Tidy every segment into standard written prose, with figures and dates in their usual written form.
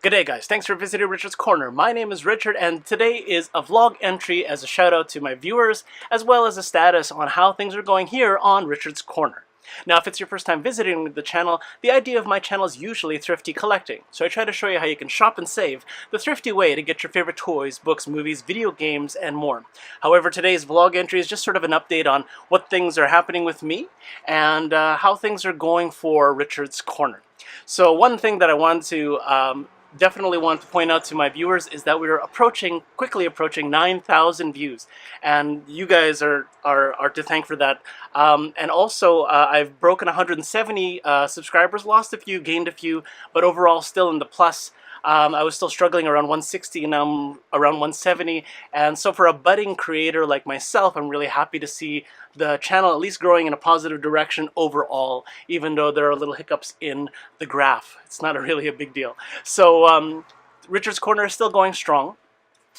Good day, guys. Thanks for visiting Richard's Corner. My name is Richard, and today is a vlog entry as a shout out to my viewers, as well as a status on how things are going here on Richard's Corner. Now, if it's your first time visiting the channel, the idea of my channel is usually thrifty collecting. So I try to show you how you can shop and save the thrifty way to get your favorite toys, books, movies, video games, and more. However, today's vlog entry is just sort of an update on what things are happening with me and how things are going for Richard's Corner. So one thing that I wanted to definitely want to point out to my viewers is that we're quickly approaching 9,000 views, and you guys are to thank for that. And also, I've broken 170 subscribers, lost a few, gained a few, but overall still in the plus. I was still struggling around 160, and now I'm around 170. And so for a budding creator like myself, I'm really happy to see the channel at least growing in a positive direction overall, even though there are little hiccups in the graph. It's not really a big deal. So Richard's Corner is still going strong,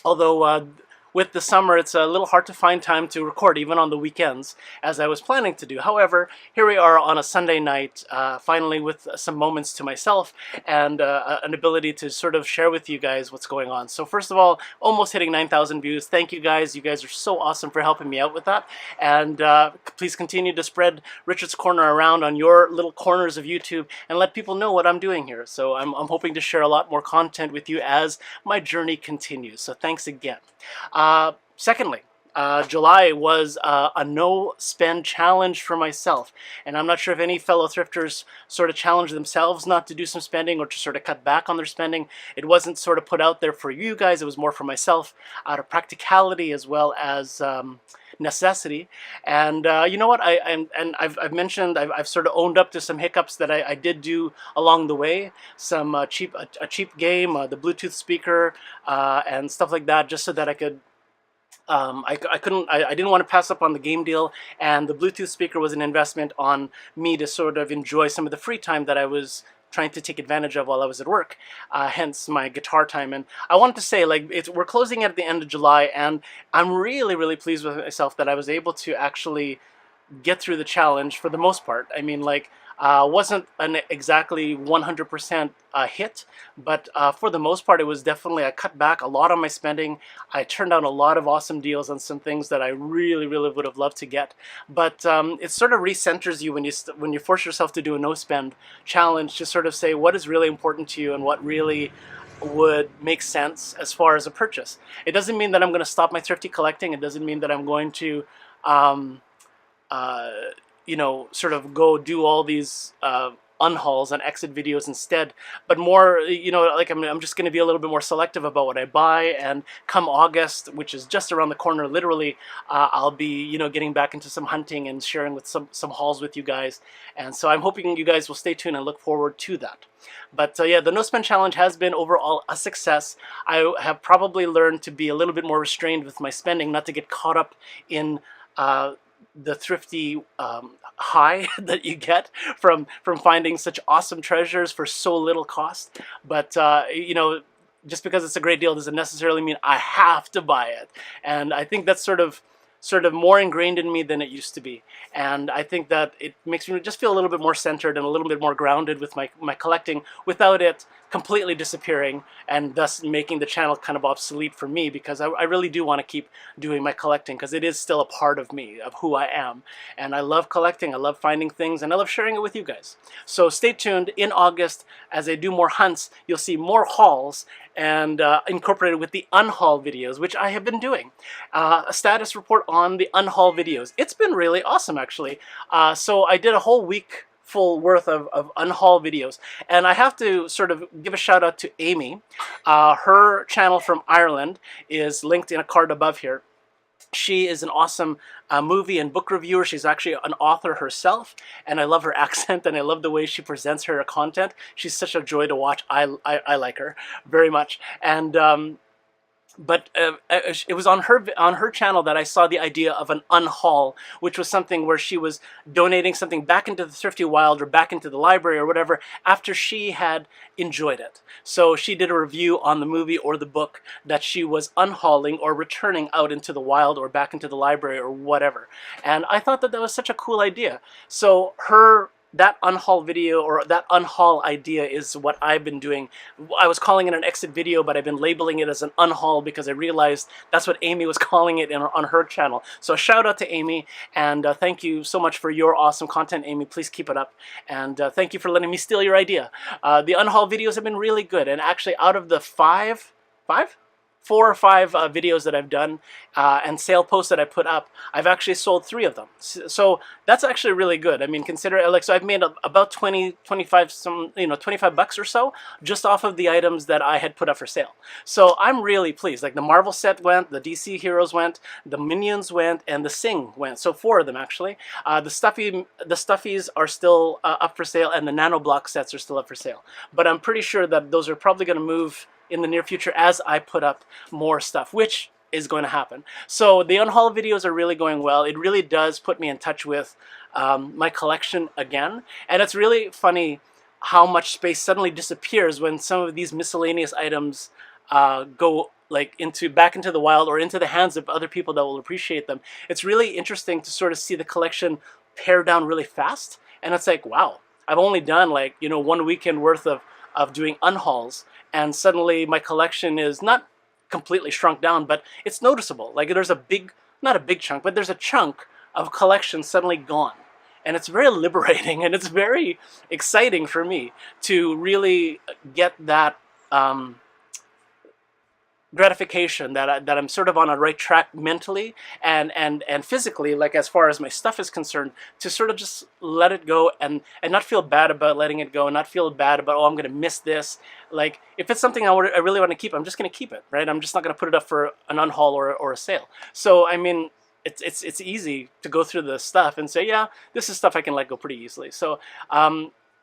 although with the summer, it's a little hard to find time to record, even on the weekends, as I was planning to do. However, here we are on a Sunday night, finally with some moments to myself and an ability to sort of share with you guys what's going on. So first of all, almost hitting 9,000 views. Thank you guys. You guys are so awesome for helping me out with that. And please continue to spread Richard's Corner around on your little corners of YouTube and let people know what I'm doing here. So I'm hoping to share a lot more content with you as my journey continues. So thanks again. Secondly, July was a no-spend challenge for myself, and I'm not sure if any fellow thrifters sort of challenged themselves not to do some spending or to sort of cut back on their spending. It wasn't sort of put out there for you guys, it was more for myself out of practicality as well as necessity. And you know what, I've mentioned, I've sort of owned up to some hiccups that I did do along the way. Some a cheap game, the Bluetooth speaker, and stuff like that, just so that I could I didn't want to pass up on the game deal, and the Bluetooth speaker was an investment on me to sort of enjoy some of the free time that I was trying to take advantage of while I was at work, hence my guitar time. And I wanted to say, like, we're closing at the end of July, and I'm really pleased with myself that I was able to actually get through the challenge for the most part. I mean, like, wasn't an exactly 100% hit, but for the most part, it was definitely, I cut back a lot on my spending. I turned down a lot of awesome deals on some things that I really would have loved to get. But it sort of recenters you when you force yourself to do a no-spend challenge, to sort of say what is really important to you and what really would make sense as far as a purchase. It doesn't mean that I'm going to stop my thrifty collecting. It doesn't mean that I'm going to you know, sort of go do all these unhauls and exit videos instead, but more, you know, like I'm just going to be a little bit more selective about what I buy. And come August, which is just around the corner, literally, I'll be, you know, getting back into some hunting and sharing with some hauls with you guys. And so I'm hoping you guys will stay tuned and look forward to that. But yeah, the no spend challenge has been overall a success. I have probably learned to be a little bit more restrained with my spending, not to get caught up in the thrifty high that you get from finding such awesome treasures for so little cost. But you know, just because it's a great deal doesn't necessarily mean I have to buy it. And I think that's sort of more ingrained in me than it used to be. And I think that it makes me just feel a little bit more centered and a little bit more grounded with my collecting, without it completely disappearing and thus making the channel kind of obsolete for me, because I really do want to keep doing my collecting, because it is still a part of me, of who I am. And I love collecting, I love finding things, and I love sharing it with you guys. So stay tuned. In August, as I do more hunts, you'll see more hauls and incorporated with the unhaul videos, which I have been doing. A status report on the unhaul videos. It's been really awesome, actually. So I did a whole week full worth of unhaul videos, and I have to sort of give a shout out to Amy. Her channel from Ireland is linked in a card above here. She is an awesome movie and book reviewer. She's actually an author herself, and I love her accent, and I love the way she presents her content. She's such a joy to watch. I like her very much. And but it was on her channel that I saw the idea of an unhaul, which was something where she was donating something back into the thrifty wild or back into the library or whatever after she had enjoyed it. So she did a review on the movie or the book that she was unhauling or returning out into the wild or back into the library or whatever. And I thought that that was such a cool idea. So her that unhaul video, or that unhaul idea, is what I've been doing. I was calling it an exit video, but I've been labeling it as an unhaul because I realized that's what Amy was calling it on her channel. So shout out to Amy, and thank you so much for your awesome content, Amy. Please keep it up, and thank you for letting me steal your idea. The unhaul videos have been really good, and actually out of the four or five videos that I've done and sale posts that I put up, I've actually sold 3 of them. So that's actually really good. I mean, consider, like, so I've made about 25 $25 or so just off of the items that I had put up for sale. So I'm really pleased. Like, the Marvel set went, the DC Heroes went, the Minions went, and the Sing went. So 4 of them actually. The Stuffies are still up for sale, and the Nano Block sets are still up for sale. But I'm pretty sure that those are probably going to move in the near future as I put up more stuff, which is going to happen. So the unhaul videos are really going well. It really does put me in touch with my collection again. And it's really funny how much space suddenly disappears when some of these miscellaneous items go like back into the wild or into the hands of other people that will appreciate them. It's really interesting to sort of see the collection pare down really fast. And it's like, wow, I've only done, like, 1 weekend worth of doing unhauls, and suddenly my collection is not completely shrunk down, but it's noticeable. Like, there's not a big chunk, but there's a chunk of collection suddenly gone. And it's very liberating, and it's very exciting for me to really get that gratification that I'm sort of on a right track mentally and physically, like as far as my stuff is concerned, to sort of just let it go and not feel bad about letting it go, and not feel bad about, oh, I'm going to miss this. Like, if it's something I really want to keep, I'm just going to keep it, right? I'm just not going to put it up for an unhaul or a sale. So, I mean, it's easy to go through the stuff and say, yeah, this is stuff I can let go pretty easily. So,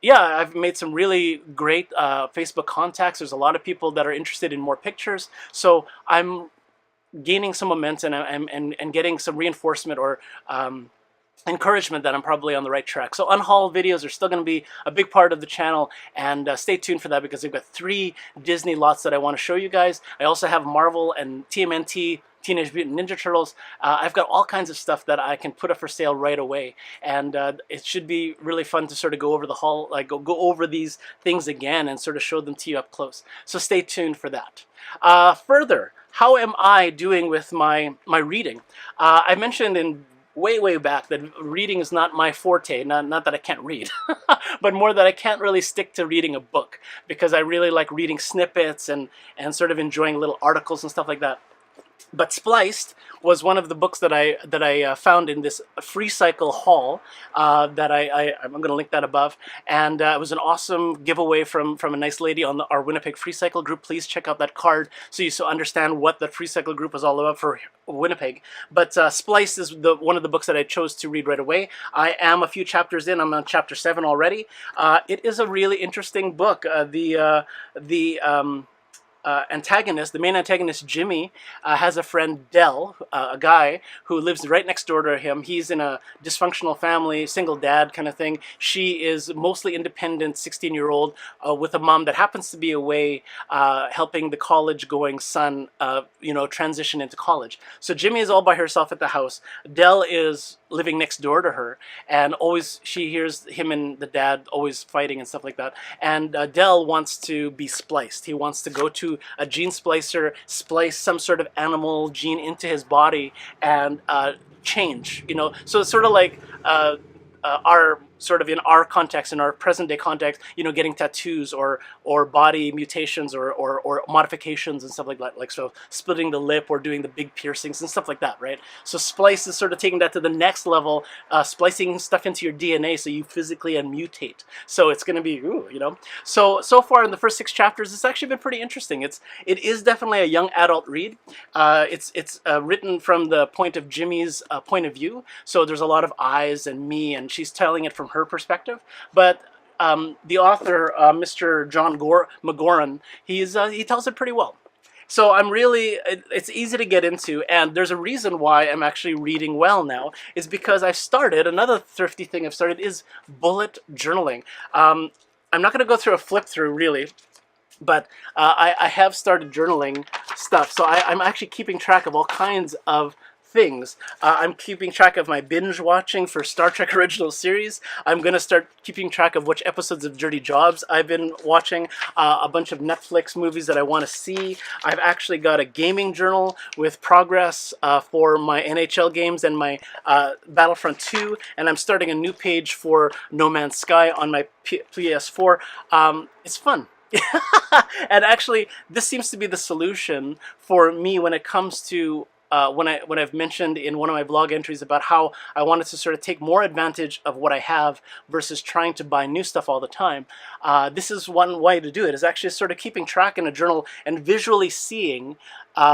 yeah, I've made some really great Facebook contacts. There's a lot of people that are interested in more pictures. So I'm gaining some momentum and getting some reinforcement or encouragement that I'm probably on the right track. So unhaul videos are still going to be a big part of the channel, and stay tuned for that, because I've got 3 Disney lots that I want to show you guys. I also have Marvel and TMNT, Teenage Mutant Ninja Turtles. I've got all kinds of stuff that I can put up for sale right away, and it should be really fun to sort of go over the haul, like go over these things again and sort of show them to you up close. So stay tuned for that. Further, how am I doing with my reading? I mentioned in way back that reading is not my forte. Not that I can't read, but more that I can't really stick to reading a book, because I really like reading snippets and sort of enjoying little articles and stuff like that. But Spliced was one of the books that I found in this free cycle haul that I'm going to link that above, and it was an awesome giveaway from a nice lady on our Winnipeg Free Cycle group. Please check out that card so you understand what the Free Cycle group was all about for Winnipeg. But Spliced is one of the books that I chose to read right away. I am a few chapters in. I'm on chapter 7 already. It is a really interesting book. The main antagonist, Jimmy, has a friend, Dell, a guy who lives right next door to him. He's in a dysfunctional family, single dad kind of thing. She is mostly independent, 16-year-old, with a mom that happens to be away helping the college-going son, transition into college. So Jimmy is all by herself at the house. Dell is living next door to her, and she hears him and the dad always fighting and stuff like that. And Dell wants to be spliced. He wants to go to a gene splicer, splice some sort of animal gene into his body, and change. So it's sort of like in our context, in our present day context, getting tattoos or body mutations or modifications and stuff like that, like so splitting the lip or doing the big piercings and stuff like that, right? So Splice is sort of taking that to the next level, splicing stuff into your DNA so you physically mutate. So it's going to be, So far in the first 6 chapters, it's actually been pretty interesting. It is definitely a young adult read. It's written from the point of Jimmy's point of view. So there's a lot of eyes and me, and she's telling it from her perspective. But the author, Mr. John McGoran, he tells it pretty well. So it's easy to get into, and there's a reason why I'm actually reading well now, is because I've started, another thrifty thing I've started is bullet journaling. I'm not going to go through a flip through really, but I have started journaling stuff. So I'm actually keeping track of all kinds of things. I'm keeping track of my binge watching for Star Trek Original Series. I'm going to start keeping track of which episodes of Dirty Jobs I've been watching, a bunch of Netflix movies that I want to see. I've actually got a gaming journal with progress for my NHL games and my Battlefront 2, and I'm starting a new page for No Man's Sky on my PS4. It's fun. And actually, this seems to be the solution for me when it comes to when I've mentioned in one of my blog entries about how I wanted to sort of take more advantage of what I have versus trying to buy new stuff all the time. This is one way to do it, is actually sort of keeping track in a journal and visually seeing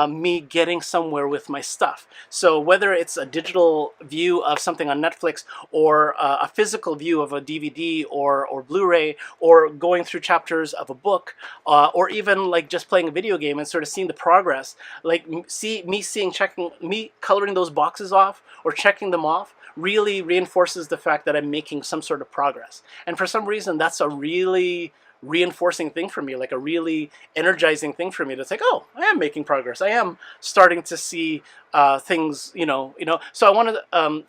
me getting somewhere with my stuff. So whether it's a digital view of something on Netflix, or a physical view of a DVD or Blu-ray, or going through chapters of a book, or even like just playing a video game and sort of seeing the progress, like me coloring those boxes off or checking them off really reinforces the fact that I'm making some sort of progress. And for some reason, that's a really reinforcing thing for me, like a really energizing thing for me. That's like, oh, I am making progress. I am starting to see things, So I want to, I'm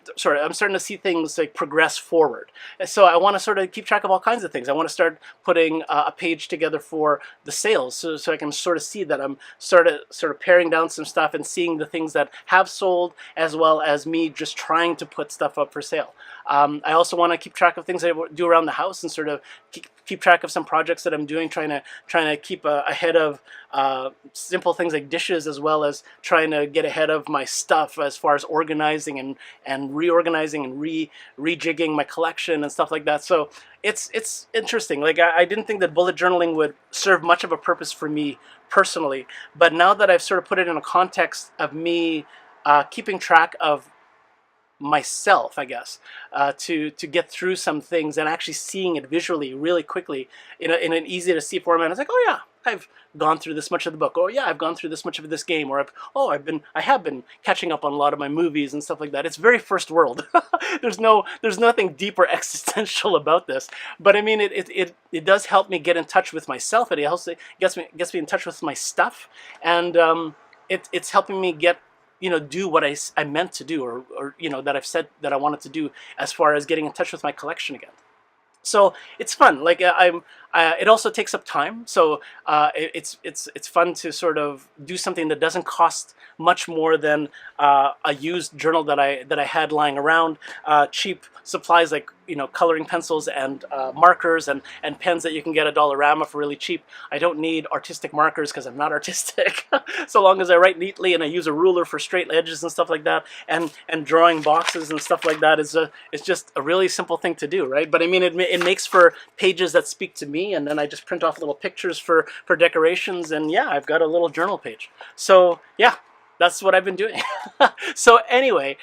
starting to see things like progress forward. So I want to sort of keep track of all kinds of things. I want to start putting a page together for the sales, so I can sort of see that I'm sort of paring down some stuff and seeing the things that have sold, as well as me just trying to put stuff up for sale. I also want to keep track of things I do around the house and sort of keep track of some projects that I'm doing, trying to keep ahead of simple things like dishes, as well as trying to get ahead of my stuff as far as organizing and reorganizing and rejigging my collection and stuff like that. So it's interesting. Like I didn't think that bullet journaling would serve much of a purpose for me personally, but now that I've sort of put it in a context of me keeping track of myself, I guess, to get through some things and actually seeing it visually really quickly in an easy to see format. It's like, oh yeah, I've gone through this much of the book. Oh yeah, I've gone through this much of this game. Or I have been catching up on a lot of my movies and stuff like that. It's very first world. There's nothing deep or existential about this. But I mean, it does help me get in touch with myself. It also gets me in touch with my stuff, and it's helping me get, do what I meant to do, or that I've said that I wanted to do, as far as getting in touch with my collection again. So it's fun. Like it also takes up time. So it's fun to sort of do something that doesn't cost much more than a used journal that I had lying around. Cheap supplies like coloring pencils and markers and pens that you can get at Dollarama for really cheap. I don't need artistic markers because I'm not artistic. So long as I write neatly and I use a ruler for straight edges and stuff like that, and drawing boxes and stuff like that it's just a really simple thing to do, right? But I mean, it makes for pages that speak to me, and then I just print off little pictures for decorations, and yeah, I've got a little journal page. So yeah, that's what I've been doing. So anyway,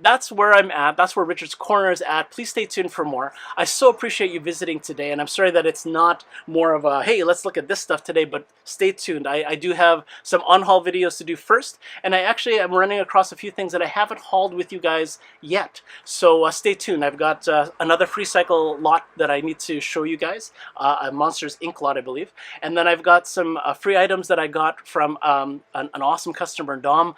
that's where I'm at. That's where Richard's Corner is at. Please stay tuned for more. I so appreciate you visiting today, and I'm sorry that it's not more of a, hey, let's look at this stuff today, but stay tuned. I do have some on-haul videos to do first, and I actually am running across a few things that I haven't hauled with you guys yet. So stay tuned. I've got another free cycle lot that I need to show you guys, a Monsters Inc. lot, I believe. And then I've got some free items that I got from an awesome customer, Dom.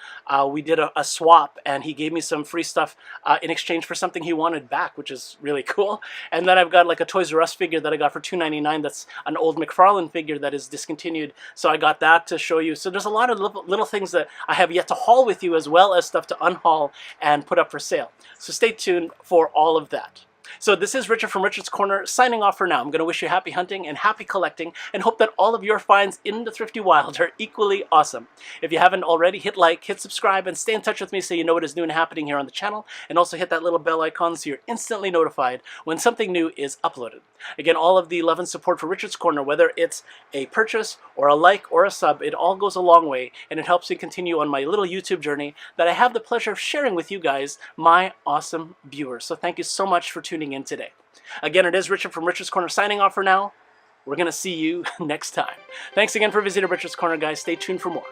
We did a swap, and he gave me some free stuff in exchange for something he wanted back, which is really cool. And then I've got like a Toys R Us figure that I got for $2.99. That's an old McFarlane figure that is discontinued, so I got that to show you. So there's a lot of little things that I have yet to haul with you, as well as stuff to unhaul and put up for sale. So stay tuned for all of that. So this is Richard from Richard's Corner, signing off for now. I'm going to wish you happy hunting and happy collecting, and hope that all of your finds in the thrifty wild are equally awesome. If you haven't already, hit like, hit subscribe, and stay in touch with me so you know what is new and happening here on the channel, and also hit that little bell icon so you're instantly notified when something new is uploaded. Again, all of the love and support for Richard's Corner, whether it's a purchase or a like or a sub, it all goes a long way, and it helps me continue on my little YouTube journey that I have the pleasure of sharing with you guys, my awesome viewers. So thank you so much for tuning in today. Again, it is Richard from Richard's Corner signing off for now. We're going to see you next time. Thanks again for visiting Richard's Corner, guys. Stay tuned for more.